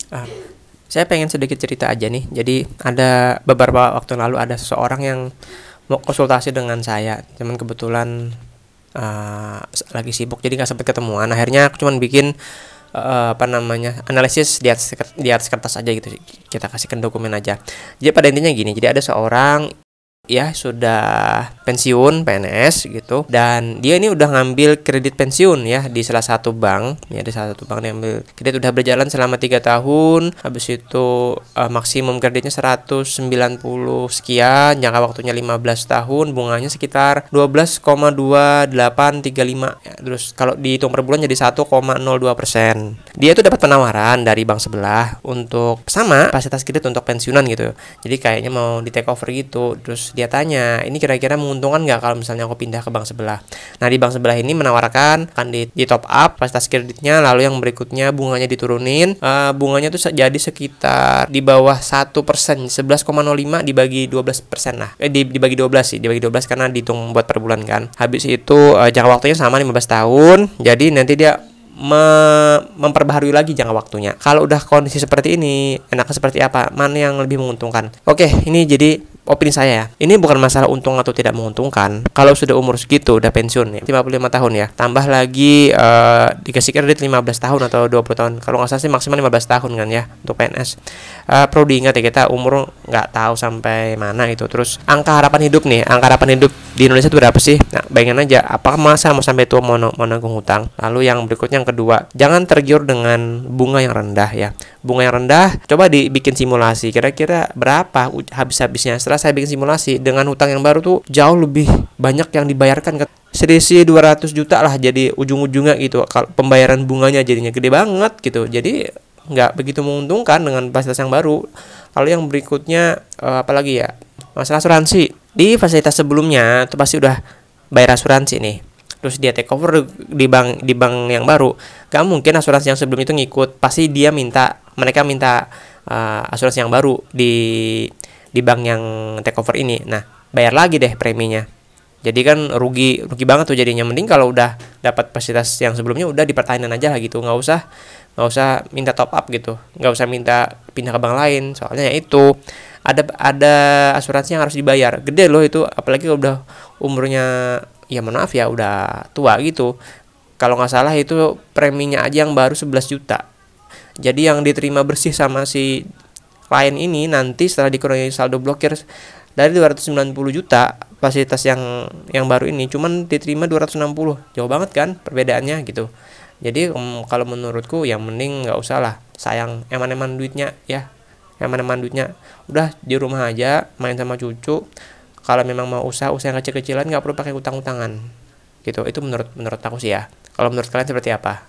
Ah, saya pengen sedikit cerita aja nih. Jadi ada beberapa waktu lalu ada seseorang yang mau konsultasi dengan saya. Cuman kebetulan lagi sibuk jadi nggak sempat ketemuan. Akhirnya aku cuman bikin apa namanya analisis di atas kertas aja gitu. Kita kasihkan dokumen aja. Jadi pada intinya gini. Jadi ada seorang ya sudah pensiun PNS gitu, dan dia ini udah ngambil kredit pensiun ya di salah satu bank ya, di salah satu bank dia ambil kredit, udah berjalan selama 3 tahun. Habis itu maksimum kreditnya 190 sekian, jangka waktunya 15 tahun, bunganya sekitar 12,2835 ya. Terus kalau dihitung per bulan jadi 1,02%. Dia tuh dapat penawaran dari bank sebelah untuk sama fasilitas kredit untuk pensiunan gitu. Jadi kayaknya mau di take over gitu. Terus dia tanya, ini kira-kira menguntungkan nggak kalau misalnya aku pindah ke bank sebelah. Nah, di bank sebelah ini menawarkan akan di top up fasilitas kreditnya, lalu yang berikutnya bunganya diturunin. Bunganya tuh jadi sekitar di bawah 1%, 11,05 dibagi 12% lah. Dibagi 12 sih, dibagi 12 karena dihitung buat per bulan kan. Habis itu jangka waktunya sama 15 tahun. Jadi nanti dia memperbaharui lagi jangka waktunya. Kalau udah kondisi seperti ini, enaknya seperti apa? Mana yang lebih menguntungkan? Oke, ini jadi opini saya ya. Ini bukan masalah untung atau tidak menguntungkan. Kalau sudah umur segitu, udah pensiun ya, 55 tahun ya. Tambah lagi dikasih kredit 15 tahun atau 20 tahun. Kalau nggak salah sih maksimal 15 tahun kan ya untuk PNS. Perlu diingat ya, kita umur nggak tahu sampai mana gitu. Terus angka harapan hidup nih, angka harapan hidup di Indonesia itu berapa sih? Nah, bayangin aja, apakah masa mau sampai tua mau nanggung hutang? Lalu yang berikutnya, yang kedua, jangan tergiur dengan bunga yang rendah ya. Bunga yang rendah, coba dibikin simulasi. Kira-kira berapa habis-habisnya setelah saya bikin simulasi dengan hutang yang baru tuh jauh lebih banyak yang dibayarkan, selisih 200 juta lah jadi ujung-ujungnya gitu. Kalau pembayaran bunganya jadinya gede banget gitu. Jadi nggak begitu menguntungkan dengan fasilitas yang baru. Lalu yang berikutnya apalagi ya? Masalah asuransi. Di fasilitas sebelumnya tuh pasti udah bayar asuransi nih. Terus dia take over di bank yang baru, gak mungkin asuransi yang sebelum itu ngikut. Pasti mereka minta asuransi yang baru di bank yang take over ini. Nah, bayar lagi deh preminya. Jadi kan rugi banget tuh jadinya. Mending kalau udah dapat fasilitas yang sebelumnya udah dipertahankan aja lah gitu. Nggak usah minta top up gitu. Nggak usah minta pindah ke bank lain. Soalnya ya itu ada asuransi yang harus dibayar. Gede loh itu, apalagi kalau udah umurnya, ya maaf ya, udah tua gitu. Kalau nggak salah itu preminya aja yang baru 11 juta. Jadi yang diterima bersih sama si klien ini nanti setelah dikurangi saldo blokir dari 290 juta, fasilitas yang baru ini cuman diterima 260. Jauh banget kan perbedaannya gitu. Jadi kalau menurutku yang mending nggak usah lah, sayang eman-eman duitnya ya. Eman-eman duitnya udah di rumah aja main sama cucu. Kalau memang mau usaha yang kecil-kecilan, nggak perlu pakai utang-utangan gitu. Itu menurut aku sih ya. Kalau menurut kalian seperti apa?